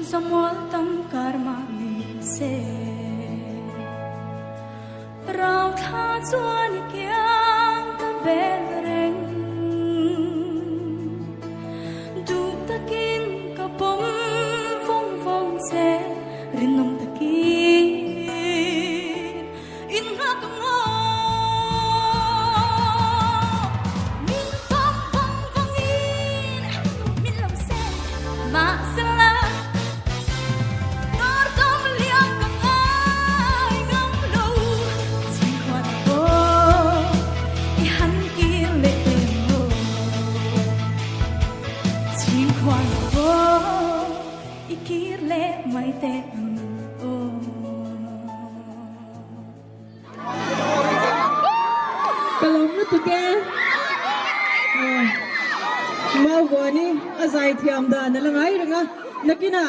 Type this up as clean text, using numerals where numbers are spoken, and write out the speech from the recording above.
Semua tangkar manis Rau tha chuan kiang ka bereng Du takin ka pom phong phong se Rinom takin in nga ka ngo Min pom phong phong in Min lam se ma se la mai te Kalom na to ke mau go ni azai thiam da na langai ranga nakina